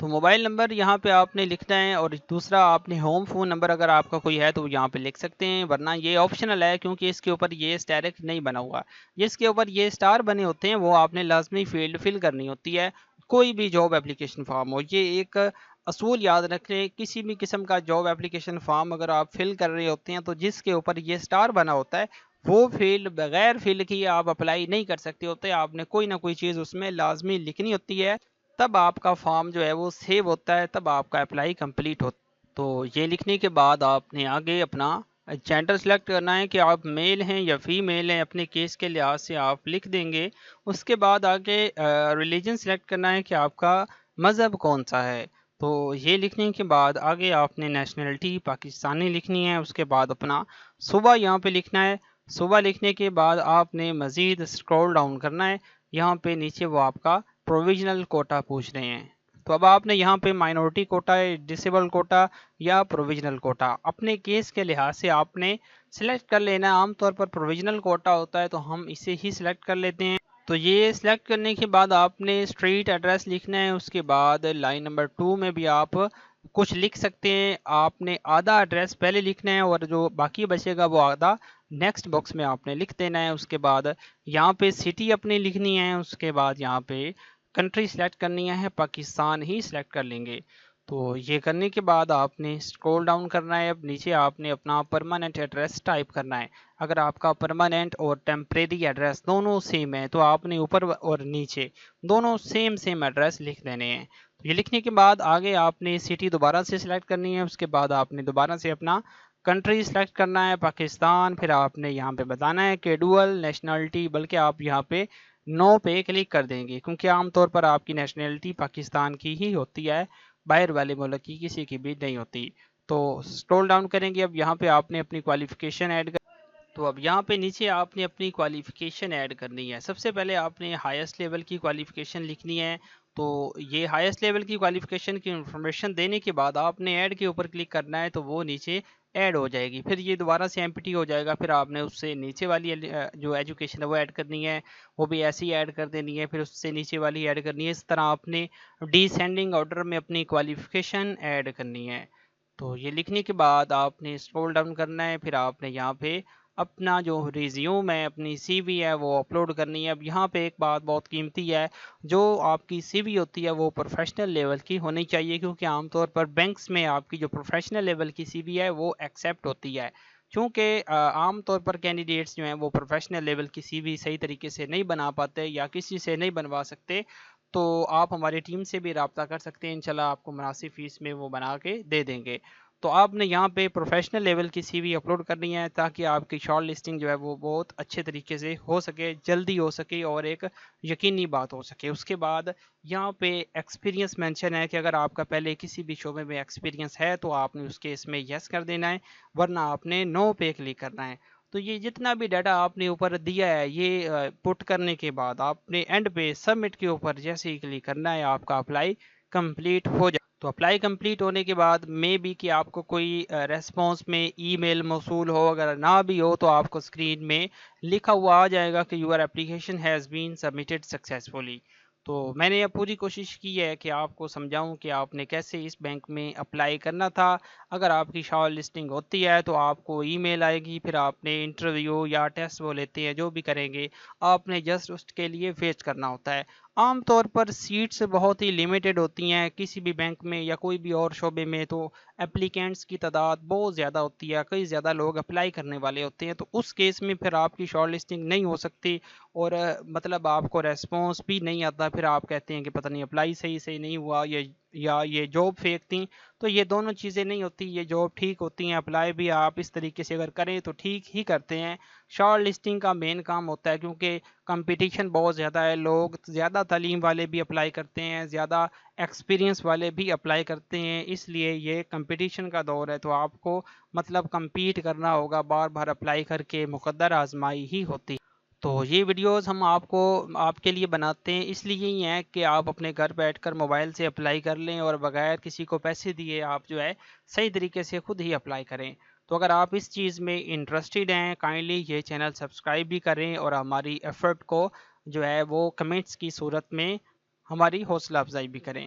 تو mobile number یہاں پہ آپ نے لکھنا ہے، اور دوسرا آپ نے ہوم فون نمبر اگر آپ کا کوئی ہے تو یہاں پہ لکھ سکتے ہیں، ورنہ یہ آپشنل ہے کیونکہ اس کے اوپر یہ ڈائریکٹ نہیں بنا ہوا۔ جس کے اوپر یہ اسٹار بنے ہوتے ہیں وہ آپ نے لازمی فیلڈ فل کرنی ہوتی ہے، کوئی بھی جاب اپلیکیشن فارم ہو۔ یہ ایک اصول یاد رکھ لیں، کسی بھی قسم کا جاب اپلیکیشن فارم اگر آپ فل کر رہے ہوتے ہیں تو جس کے اوپر یہ اسٹار بنا ہوتا ہے وہ فیلڈ بغیر فیلڈ کی آپ اپلائی نہیں کر سکتے ہوتے، آپ نے کوئی نہ کوئی چیز اس میں لازمی لکھنی ہوتی ہے، تب آپ کا فارم جو ہے وہ سیو ہوتا ہے، تب آپ کا اپلائی کمپلیٹ ہوتا ہے۔ تو یہ لکھنے کے بعد آپ نے آگے اپنا جینڈر سلیکٹ کرنا ہے کہ آپ میل ہیں یا فیمیل ہیں، اپنے کیس کے لحاظ سے آپ لکھ دیں گے۔ اس کے بعد آگے ریلیجن سلیکٹ کرنا ہے کہ آپ کا مذہب کون سا ہے۔ تو یہ لکھنے کے بعد آگے آپ نے نیشنلٹی پاکستانی لکھنی ہے، اس کے بعد اپنا صوبہ یہاں پہ لکھنا ہے۔ صوبہ لکھنے کے بعد آپ نے مزید اسکرول ڈاؤن کرنا ہے، یہاں پہ نیچے وہ آپ کا پروویژنل کوٹا پوچھ رہے ہیں، تو اب آپ نے یہاں پہ مائنورٹی کوٹا ہے، ڈسیبل کوٹا یا پروویژنل کوٹا اپنے کیس کے لحاظ سے آپ نے سلیکٹ کر لینا ہے۔ عام طور پر پروویژنل کوٹا ہوتا ہے تو ہم اسے ہی سلیکٹ کر لیتے ہیں۔ تو یہ سلیکٹ کرنے کے بعد آپ نے اسٹریٹ ایڈریس لکھنا ہے، اس کے بعد لائن نمبر 2 میں بھی آپ کچھ لکھ سکتے ہیں، آپ نے آدھا ایڈریس پہلے لکھنا ہے اور جو باقی بچے گا وہ آدھا نیکسٹ باکس میں آپ نے لکھ دینا ہے۔ اس کے بعد یہاں پہ سٹی اپنی لکھنی ہے، اس کے بعد یہاں پہ کنٹری سلیکٹ کرنی ہے، پاکستان ہی سلیکٹ کر لیں گے۔ تو یہ کرنے کے بعد آپ نے اسکرول ڈاؤن کرنا ہے، اب نیچے آپ نے اپنا پرماننٹ ایڈریس ٹائپ کرنا ہے۔ اگر آپ کا پرماننٹ اور ٹیمپریری ایڈریس دونوں سیم ہے تو آپ نے اوپر اور نیچے دونوں سیم ایڈریس لکھ دینے ہیں۔ یہ لکھنے کے بعد آگے آپ نے سٹی دوبارہ سے سلیکٹ کرنی ہے، اس کے بعد آپ نے دوبارہ سے اپنا کنٹری سلیکٹ کرنا ہے پاکستان، پھر آپ نے یہاں پہ بتانا ہے کہ ڈوئل نیشنلٹی، بلکہ آپ یہاں پہ نو پہ کلک کر دیں گے کیونکہ عام طور پر آپ کی نیشنلٹی پاکستان کی ہی ہوتی ہے، باہر والے ملک کی کسی کی بھی نہیں ہوتی۔ تو سکرول ڈاؤن کریں گے، اب یہاں پہ آپ نے اپنی کوالیفیکیشن ایڈ کر، تو اب یہاں پہ نیچے آپ نے اپنی کوالیفیکیشن ایڈ کرنی ہے۔ سب سے پہلے آپ نے ہائیسٹ لیول کی کوالیفیکیشن لکھنی ہے، تو یہ ہائیسٹ لیول کی کوالیفیکیشن کی انفارمیشن دینے کے بعد آپ نے ایڈ کے اوپر کلک کرنا ہے تو وہ نیچے ایڈ ہو جائے گی، پھر یہ دوبارہ سے ایمپٹی ہو جائے گا، پھر آپ نے اس سے نیچے والی جو ایجوکیشن ہے وہ ایڈ کرنی ہے، وہ بھی ایسی ایڈ کر دینی ہے، پھر اس سے نیچے والی ایڈ کرنی ہے۔ اس طرح آپ نے ڈیسینڈنگ آرڈر میں اپنی کوالیفیکیشن ایڈ کرنی ہے۔ تو یہ لکھنے کے بعد آپ نے اسکرول ڈاؤن کرنا ہے، پھر آپ نے یہاں پہ اپنا جو ریزیوم ہے، اپنی سی وی ہے وہ اپلوڈ کرنی ہے۔ اب یہاں پہ ایک بات بہت قیمتی ہے، جو آپ کی سی وی ہوتی ہے وہ پروفیشنل لیول کی ہونی چاہیے، کیونکہ عام طور پر بینکس میں آپ کی جو پروفیشنل لیول کی سی وی ہے وہ ایکسیپٹ ہوتی ہے، چونکہ عام طور پر کینڈیڈیٹس جو ہیں وہ پروفیشنل لیول کی سی وی صحیح طریقے سے نہیں بنا پاتے یا کسی سے نہیں بنوا سکتے، تو آپ ہماری ٹیم سے بھی رابطہ کر سکتے ہیں، انشاءاللہ آپ کو مناسب فیس میں وہ بنا کے دے دیں گے۔ تو آپ نے یہاں پہ پروفیشنل لیول کی سی وی اپلوڈ کرنی ہے تاکہ آپ کی شارٹ لسٹنگ جو ہے وہ بہت اچھے طریقے سے ہو سکے، جلدی ہو سکے اور ایک یقینی بات ہو سکے۔ اس کے بعد یہاں پہ ایکسپیرینس مینشن ہے کہ اگر آپ کا پہلے کسی بھی شعبے میں ایکسپیرینس ہے تو آپ نے اس کے اس میں یس کر دینا ہے، ورنہ آپ نے نو پہ کلک کرنا ہے۔ تو یہ جتنا بھی ڈیٹا آپ نے اوپر دیا ہے یہ پٹ کرنے کے بعد آپ نے اینڈ پہ سبمٹ کے اوپر جیسے ہی کلک کرنا ہے آپ کا اپلائی کمپلیٹ ہو جائے۔ تو اپلائی کمپلیٹ ہونے کے بعد مے بی کہ آپ کو کوئی ریسپانس میں ای میل موصول ہو، اگر نہ بھی ہو تو آپ کو اسکرین میں لکھا ہوا آ جائے گا کہ your application has been submitted successfully. تو میں نے اب پوری کوشش کی ہے کہ آپ کو سمجھاؤں کہ آپ نے کیسے اس بینک میں اپلائی کرنا تھا۔ اگر آپ کی شارٹ لسٹنگ ہوتی ہے تو آپ کو ای میل آئے گی، پھر آپ نے انٹرویو یا ٹیسٹ وہ لیتے ہیں جو بھی کریں گے، آپ نے جسٹ اس کے لیے ویٹ کرنا ہوتا ہے۔ عام طور پر سیٹس بہت ہی لیمیٹڈ ہوتی ہیں کسی بھی بینک میں یا کوئی بھی اور شعبے میں، تو اپلیکینٹس کی تعداد بہت زیادہ ہوتی ہے، کئی زیادہ لوگ اپلائی کرنے والے ہوتے ہیں، تو اس کیس میں پھر آپ کی شارٹ لسٹنگ نہیں ہو سکتی اور مطلب آپ کو ریسپانس بھی نہیں آتا، پھر آپ کہتے ہیں کہ پتہ نہیں اپلائی صحیح نہیں ہوا یا یہ جاب فیک تھیں، تو یہ دونوں چیزیں نہیں ہوتی، یہ جاب ٹھیک ہوتی ہیں۔ اپلائی بھی آپ اس طریقے سے اگر کریں تو ٹھیک ہی کرتے ہیں۔ شارٹ لسٹنگ کا مین کام ہوتا ہے کیونکہ کمپٹیشن بہت زیادہ ہے، لوگ زیادہ تعلیم والے بھی اپلائی کرتے ہیں، زیادہ ایکسپیرینس والے بھی اپلائی کرتے ہیں، اس لیے یہ کمپٹیشن کا دور ہے، تو آپ کو مطلب کمپیٹ کرنا ہوگا، بار بار اپلائی کر کے مقدر آزمائی ہی ہوتی ہے۔ تو یہ ویڈیوز ہم آپ کے لیے بناتے ہیں اس لیے ہی ہیں کہ آپ اپنے گھر بیٹھ کر موبائل سے اپلائی کر لیں اور بغیر کسی کو پیسے دیے آپ جو ہے صحیح طریقے سے خود ہی اپلائی کریں۔ تو اگر آپ اس چیز میں انٹرسٹڈ ہیں کائنڈلی یہ چینل سبسکرائب بھی کریں اور ہماری ایفرٹ کو جو ہے وہ کمنٹس کی صورت میں ہماری حوصلہ افزائی بھی کریں۔